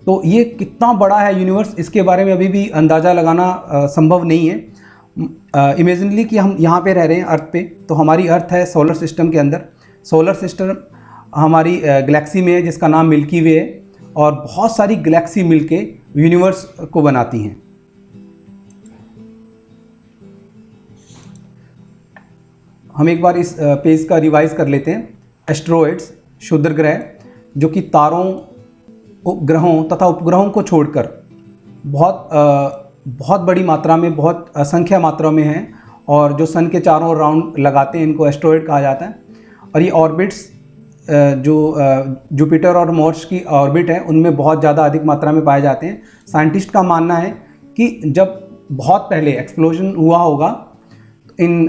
तो ये कितना बड़ा है universe, इसके बारे में अभी भी अंदाज़ा लगाना संभव नहीं है। इमेजिनली कि हम यहाँ पे रह रहे हैं अर्थ पे, तो हमारी अर्थ है सोलर सिस्टम के अंदर। सोलर सिस्टम हमारी गैलेक्सी में है जिसका नाम मिल्की वे है, और बहुत सारी गैलेक्सी मिलके यूनिवर्स को बनाती हैं। हम एक बार इस पेज का रिवाइज कर लेते हैं। एस्ट्रॉयड्स, क्षुद्र ग्रह, जो कि तारों, ग्रहों तथा उपग्रहों को छोड़कर बहुत बड़ी मात्रा में, बहुत असंख्य मात्रा में हैं, और जो सन के चारों ओर राउंड लगाते हैं, इनको एस्ट्रॉयड कहा जाता है। और ये ऑर्बिट्स जो जुपिटर और मार्स की ऑर्बिट है, उनमें बहुत ज़्यादा अधिक मात्रा में पाए जाते हैं। साइंटिस्ट का मानना है कि जब बहुत पहले एक्सप्लोजन हुआ होगा इन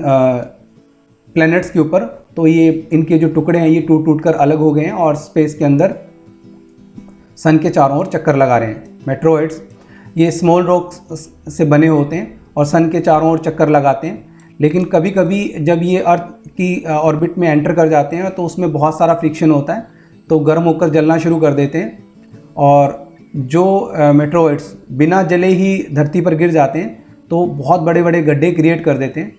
प्लैनेट्स के ऊपर, तो ये इनके जो टुकड़े हैं ये टूट कर अलग हो गए हैं और स्पेस के अंदर सन के चारों ओर चक्कर लगा रहे हैं। मेट्रोइड्स ये स्मॉल रॉक्स से बने होते हैं और सन के चारों ओर चक्कर लगाते हैं, लेकिन कभी कभी जब ये अर्थ की ऑर्बिट में एंटर कर जाते हैं तो उसमें बहुत सारा फ्रिक्शन होता है, तो गर्म होकर जलना शुरू कर देते हैं, और जो मेट्रोइड्स बिना जले ही धरती पर गिर जाते हैं तो बहुत बड़े बड़े गड्ढे क्रिएट कर देते हैं।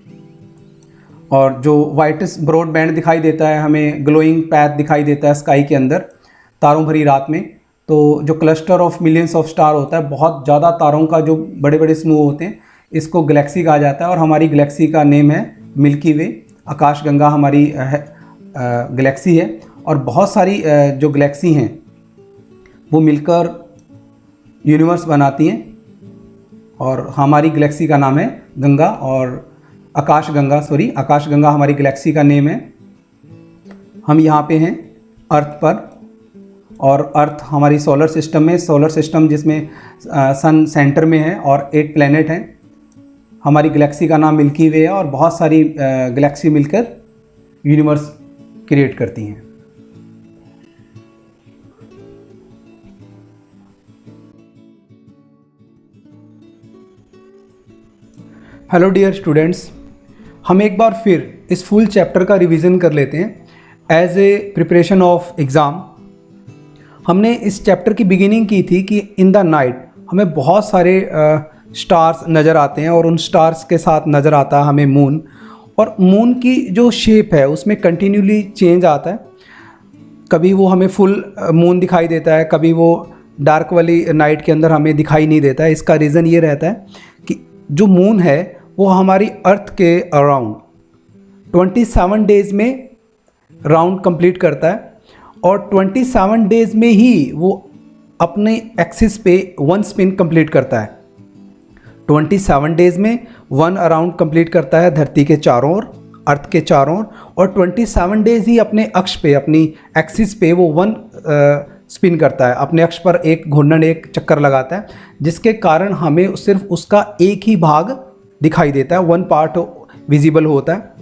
और जो वाइटिस ब्रॉड बैंड दिखाई देता है, हमें ग्लोइंग पैथ दिखाई देता है स्काई के अंदर तारों भरी रात में, तो जो cluster of millions of star होता है, बहुत ज़्यादा तारों का जो बड़े बड़े समूह होते हैं, इसको गैलेक्सी कहा जाता है। और हमारी गैलेक्सी का नेम है मिल्की वे, आकाशगंगा हमारी गैलेक्सी है। और बहुत सारी जो गैलेक्सी हैं वो मिलकर यूनिवर्स बनाती हैं, और हमारी गैलेक्सी का नाम है गंगा, और आकाशगंगा हमारी गैलेक्सी का नेम है। हम यहाँ पे हैं अर्थ पर, और अर्थ हमारी सोलर सिस्टम में, सोलर सिस्टम जिसमें सन सेंटर में है और 8 प्लैनेट हैं। हमारी गैलेक्सी का नाम मिल्की वे है, और बहुत सारी गैलेक्सी मिलकर यूनिवर्स क्रिएट करती हैं। हेलो डियर स्टूडेंट्स, हम एक बार फिर इस फुल चैप्टर का रिवीजन कर लेते हैं as a preparation of exam. हमने इस चैप्टर की बिगिनिंग की थी कि इन द नाइट हमें बहुत सारे स्टार्स नज़र आते हैं, और उन स्टार्स के साथ नज़र आता है हमें मून, और मून की जो शेप है उसमें कंटिन्यूली चेंज आता है। कभी वो हमें फुल मून दिखाई देता है, कभी वो डार्क वाली नाइट के अंदर हमें दिखाई नहीं देता है। इसका रीज़न ये रहता है कि जो मून है वो हमारी अर्थ के अराउंड 27 डेज़ में राउंड कंप्लीट करता है, और 27 डेज़ में ही वो अपने एक्सिस पे 1 स्पिन कंप्लीट करता है। 27 डेज़ में 1 अराउंड कंप्लीट करता है धरती के चारों ओर, अर्थ के चारों ओर, और 27 डेज़ ही अपने अक्ष पे, अपनी एक्सिस पे वो 1 स्पिन करता है, अपने अक्ष पर एक घूर्णन, एक चक्कर लगाता है, जिसके कारण हमें सिर्फ उसका एक ही भाग दिखाई देता है, 1 पार्ट विजिबल होता है।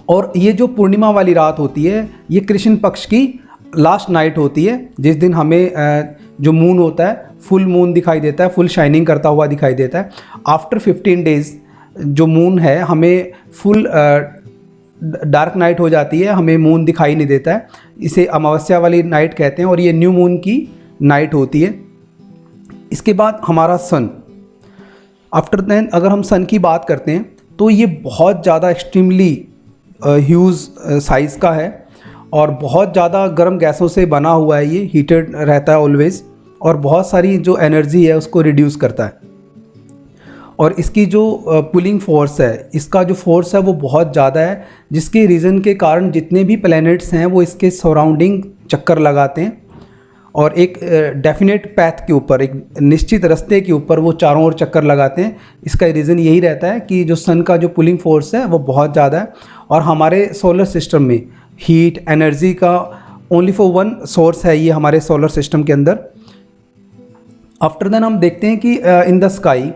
और ये जो पूर्णिमा वाली रात होती है, ये कृष्ण पक्ष की लास्ट नाइट होती है, जिस दिन हमें जो मून होता है फुल मून दिखाई देता है, फुल शाइनिंग करता हुआ दिखाई देता है। आफ्टर 15 डेज़ जो मून है हमें फुल डार्क नाइट हो जाती है, हमें मून दिखाई नहीं देता है। इसे अमावस्या वाली नाइट कहते हैं, और ये न्यू मून की नाइट होती है। इसके बाद हमारा सन, आफ्टर दैन अगर हम सन की बात करते हैं तो ये बहुत ज़्यादा एक्सट्रीमली ह्यूज साइज़ का है, और बहुत ज़्यादा गर्म गैसों से बना हुआ है। ये हीटेड रहता है ऑलवेज़, और बहुत सारी जो एनर्जी है उसको रिड्यूस करता है। और इसकी जो पुलिंग फोर्स है, इसका जो फोर्स है वो बहुत ज़्यादा है, जिसके रीज़न के कारण जितने भी प्लैनेट्स हैं वो इसके सराउंडिंग चक्कर लगाते हैं, और एक डेफिनेट पैथ के ऊपर, एक निश्चित रास्ते के ऊपर वो चारों ओर चक्कर लगाते हैं। इसका रीज़न यही रहता है कि जो सन का जो पुलिंग फोर्स है वो बहुत ज़्यादा है, और हमारे सोलर सिस्टम में हीट एनर्जी का ओनली फॉर 1 सोर्स है ये हमारे सोलर सिस्टम के अंदर। आफ्टर देन हम देखते हैं कि इन द स्काई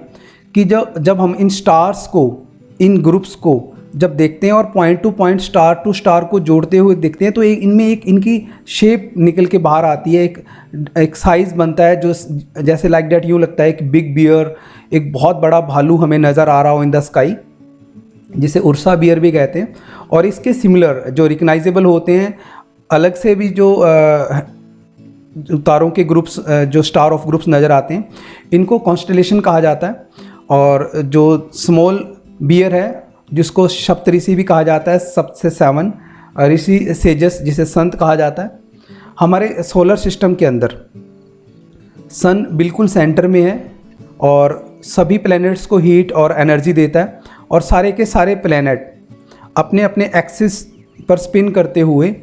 कि जब हम इन स्टार्स को, इन ग्रुप्स को जब देखते हैं और point to point, star to star को जोड़ते हुए देखते हैं, तो इनमें एक इनकी शेप निकल के बाहर आती है, एक साइज़ बनता है जो जैसे लाइक डैट यूँ लगता है कि बिग बियर, एक बहुत बड़ा भालू हमें नज़र आ रहा हो इन द स्काई, जिसे उर्सा बियर भी कहते हैं। और इसके सिमिलर जो रिकग्नाइजेबल होते हैं अलग से भी जो तारों के ग्रुप्स, जो स्टार ऑफ ग्रुप्स नज़र आते हैं, इनको कॉन्स्टेलेशन कहा जाता है। और जो स्मॉल बियर है, जिसको सप्तऋषि भी कहा जाता है, सप्त से 7 ऋषि सेजस जिसे संत कहा जाता है। हमारे सोलर सिस्टम के अंदर सन बिल्कुल सेंटर में है और सभी प्लैनेट्स को हीट और एनर्जी देता है, और सारे के सारे प्लैनेट अपने अपने एक्सिस पर स्पिन करते हुए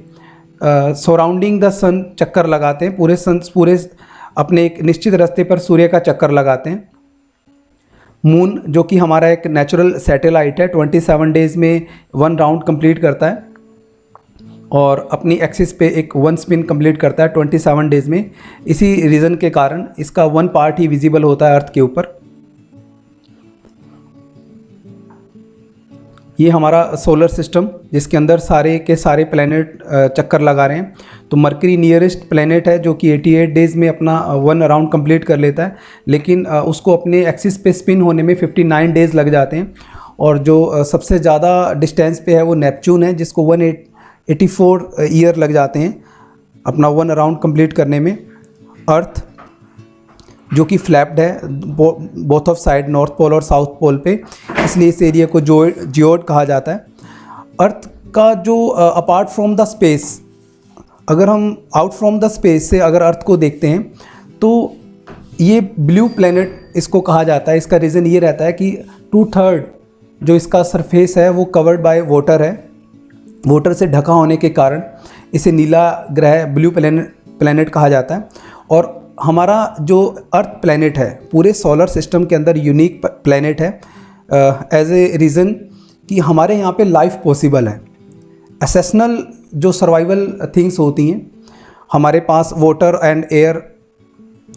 सराउंडिंग द सन चक्कर लगाते हैं। पूरे अपने एक निश्चित रास्ते पर सूर्य का चक्कर लगाते हैं। मून, जो कि हमारा एक नेचुरल सैटेलाइट है, 27 डेज़ में 1 राउंड कंप्लीट करता है और अपनी एक्सिस पे एक 1 स्पिन कंप्लीट करता है 27 डेज़ में। इसी रीज़न के कारण इसका 1 पार्ट ही विजिबल होता है अर्थ के ऊपर। ये हमारा सोलर सिस्टम, जिसके अंदर सारे के सारे प्लैनेट चक्कर लगा रहे हैं। तो मरकरी नियरेस्ट प्लैनेट है, जो कि 88 डेज़ में अपना 1 राउंड कंप्लीट कर लेता है, लेकिन उसको अपने एक्सिस पे स्पिन होने में 59 डेज़ लग जाते हैं। और जो सबसे ज़्यादा डिस्टेंस पे है वो नेपच्यून है, जिसको 184 ईयर लग जाते हैं अपना 1 राउंड कंप्लीट करने में। अर्थ, जो कि फ्लैप्ड है both of side, north pole और साउथ पोल पे, इसलिए इस एरिया को जियोड कहा जाता है। अर्थ का जो अपार्ट फ्रॉम द स्पेस, अगर हम आउट फ्रॉम द स्पेस से अगर अर्थ को देखते हैं तो ये ब्लू प्लैनेट इसको कहा जाता है। इसका रीज़न ये रहता है कि 2/3 जो इसका सरफेस है वो कवर्ड बाय वाटर है। वाटर से ढका होने के कारण इसे नीला ग्रह, ब्लू प्लैनेट कहा जाता है। और हमारा जो अर्थ प्लैनेट है पूरे सोलर सिस्टम के अंदर यूनिक प्लैनेट है, एज ए रीज़न कि हमारे यहाँ पे लाइफ पॉसिबल है। एसेशनल जो सर्वाइवल थिंग्स होती हैं, हमारे पास वाटर एंड एयर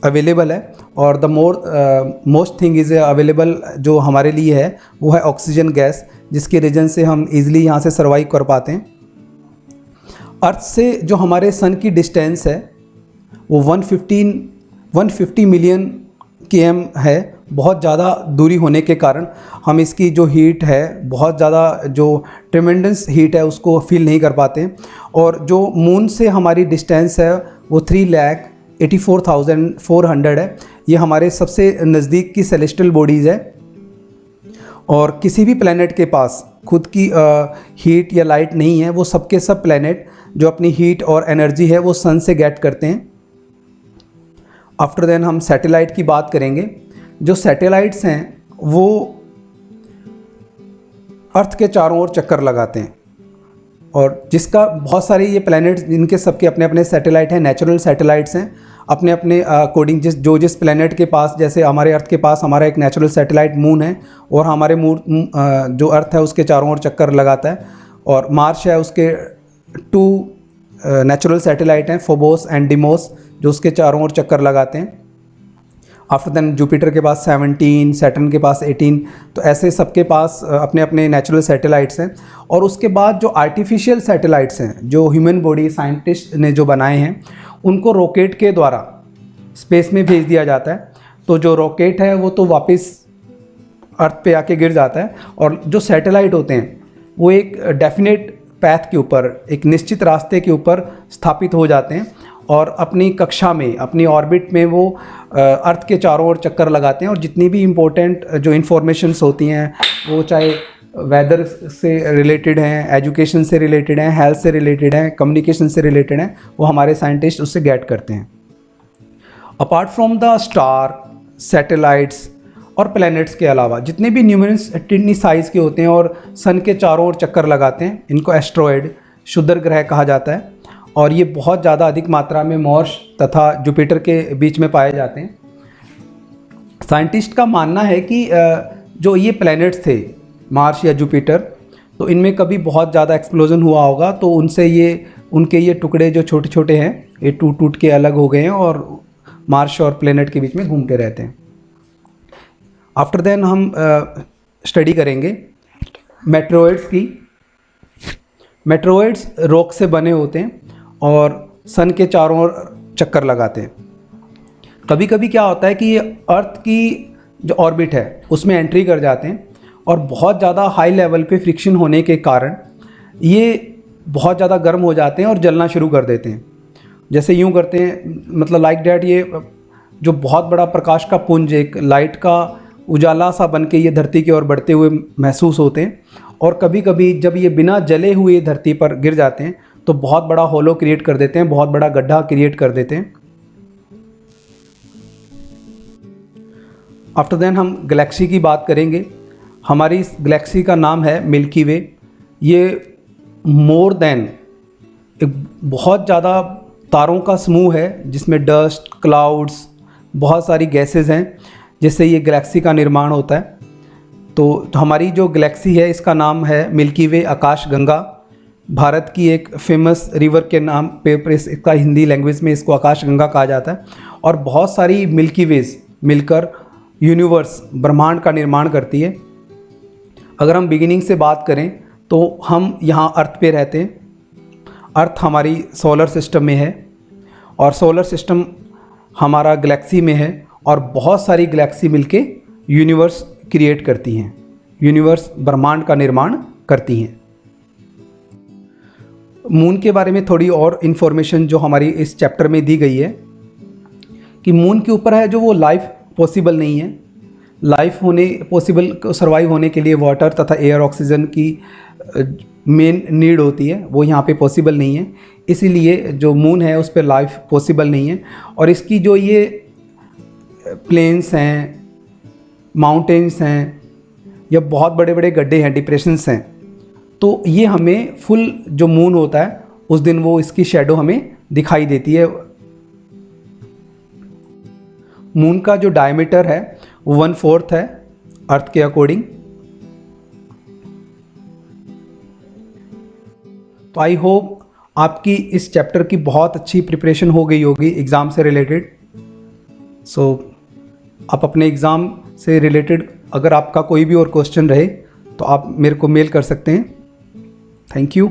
अवेलेबल है, और the most thing is available जो हमारे लिए है वो है ऑक्सीजन गैस, जिसके रीजन से हम इजीली यहाँ से सर्वाइव कर पाते हैं। अर्थ से जो हमारे सन की डिस्टेंस है वो 150 मिलियन km है। बहुत ज़्यादा दूरी होने के कारण हम इसकी जो हीट है, बहुत ज़्यादा जो ट्रेमेंडस हीट है, उसको फील नहीं कर पाते हैं। और जो मून से हमारी डिस्टेंस है वो 3,84,400 है। ये हमारे सबसे नज़दीक की सेलेस्टियल बॉडीज़ है। और किसी भी प्लैनेट के पास खुद की हीट या लाइट नहीं है। वो सबके सब प्लैनेट जो अपनी हीट और एनर्जी है वो सन से गेट करते हैं। आफ्टर देन हम सैटेलाइट की बात करेंगे। जो सैटेलाइट्स हैं वो अर्थ के चारों ओर चक्कर लगाते हैं, और जिसका बहुत सारे ये प्लैनेट्स, इनके सबके अपने अपने सैटेलाइट हैं, नेचुरल सैटेलाइट्स हैं अपने अपने अकॉर्डिंग। जिस प्लैनेट के पास, जैसे हमारे अर्थ के पास हमारा एक नेचुरल सैटेलाइट मून है, और हमारे मून जो अर्थ है उसके चारों ओर चक्कर लगाता है। और मार्स है, उसके 2 नेचुरल सैटेलाइट हैं, फोबोस एंड डिमोस, जो उसके चारों ओर चक्कर लगाते हैं। आफ्टर देन जुपिटर के पास 17, सैटर्न के पास 18। तो ऐसे सबके पास अपने अपने नेचुरल सैटेलाइट्स हैं। और उसके बाद जो आर्टिफिशियल सैटेलाइट्स हैं, जो ह्यूमन बॉडी साइंटिस्ट ने जो बनाए हैं, उनको रॉकेट के द्वारा स्पेस में भेज दिया जाता है। तो जो रॉकेट है वो तो वापस अर्थ पे आके गिर जाता है, और जो सैटेलाइट होते हैं वो एक डेफिनेट पैथ के ऊपर, एक निश्चित रास्ते के ऊपर स्थापित हो जाते हैं, और अपनी कक्षा में, अपनी ऑर्बिट में वो अर्थ के चारों ओर चक्कर लगाते हैं। और जितनी भी इम्पोर्टेंट जो इन्फॉर्मेशंस होती हैं, वो चाहे वेदर से रिलेटेड हैं, एजुकेशन से रिलेटेड हैं, हेल्थ से रिलेटेड हैं, कम्युनिकेशन से रिलेटेड हैं, वो हमारे साइंटिस्ट उससे गेट करते हैं। Apart from the star, satellites और प्लैनेट्स के अलावा जितने भी न्यूमरस टिनी साइज़ के होते हैं और सन के चारों ओर चक्कर लगाते हैं, इनको एस्ट्रॉयड, क्षुद्र ग्रह कहा जाता है। और ये बहुत ज़्यादा अधिक मात्रा में मार्स तथा जुपिटर के बीच में पाए जाते हैं। साइंटिस्ट का मानना है कि जो ये प्लैनेट्स थे, मार्स या जुपिटर, तो इनमें कभी बहुत ज़्यादा एक्सप्लोजन हुआ होगा, तो उनके ये टुकड़े जो छोटे छोटे हैं, ये टूट के अलग हो गए हैं और मार्स और प्लैनेट के बीच में घूमते रहते हैं। आफ्टर देन हम स्टडी करेंगे मेट्रोइड्स की। मेट्रोइड्स रॉक से बने होते हैं और सन के चारों ओर चक्कर लगाते हैं। कभी कभी क्या होता है कि ये अर्थ की जो ऑर्बिट है उसमें एंट्री कर जाते हैं, और बहुत ज़्यादा हाई लेवल पे फ्रिक्शन होने के कारण ये बहुत ज़्यादा गर्म हो जाते हैं और जलना शुरू कर देते हैं। जैसे यूँ करते हैं, मतलब लाइक डैट, ये जो बहुत बड़ा प्रकाश का पुंज, एक लाइट का उजाला सा बन के ये धरती की ओर बढ़ते हुए महसूस होते हैं। और कभी कभी जब ये बिना जले हुए धरती पर गिर जाते हैं तो बहुत बड़ा होलो क्रिएट कर देते हैं, बहुत बड़ा गड्ढा क्रिएट कर देते हैं। आफ्टर देन हम गैलेक्सी की बात करेंगे। हमारी इस गैलेक्सी का नाम है मिल्की वे। ये मोर देन एक बहुत ज़्यादा तारों का समूह है जिसमें डस्ट, क्लाउड्स, बहुत सारी गैसेस हैं जिससे ये गैलेक्सी का निर्माण होता है। तो हमारी जो गैलेक्सी है इसका नाम है मिल्की वे, आकाश गंगा। भारत की एक फेमस रिवर के नाम पे इसका हिंदी लैंग्वेज में इसको आकाश गंगा कहा जाता है। और बहुत सारी मिल्की वेज मिलकर यूनिवर्स, ब्रह्मांड का निर्माण करती है। अगर हम बिगिनिंग से बात करें तो हम यहाँ अर्थ पे रहते हैं। अर्थ हमारी सोलर सिस्टम में है और सोलर सिस्टम हमारा गैलेक्सी में है और बहुत सारी गैलेक्सी मिलके यूनिवर्स क्रिएट करती हैं, यूनिवर्स, ब्रह्मांड का निर्माण करती हैं। मून के बारे में थोड़ी और इन्फॉर्मेशन जो हमारी इस चैप्टर में दी गई है कि मून के ऊपर है जो वो लाइफ पॉसिबल नहीं है। लाइफ होने पॉसिबल, सर्वाइव होने के लिए वाटर तथा एयर, ऑक्सीजन की मेन नीड होती है, वो यहाँ पे पॉसिबल नहीं है। इसीलिए जो मून है उस पर लाइफ पॉसिबल नहीं है। और इसकी जो ये प्लेन्स हैं, माउंटेन्स हैं या बहुत बड़े बड़े गड्ढे हैं, डिप्रेशंस हैं, तो ये हमें फुल जो मून होता है उस दिन वो इसकी शैडो हमें दिखाई देती है। मून का जो डायमीटर है वो 1/4 है अर्थ के अकॉर्डिंग। तो आई होप आपकी इस चैप्टर की बहुत अच्छी प्रिपरेशन हो गई होगी एग्ज़ाम से रिलेटेड। सो आप अपने एग्ज़ाम से रिलेटेड अगर आपका कोई भी और क्वेश्चन रहे तो आप मेरे को मेल कर सकते हैं। Thank you.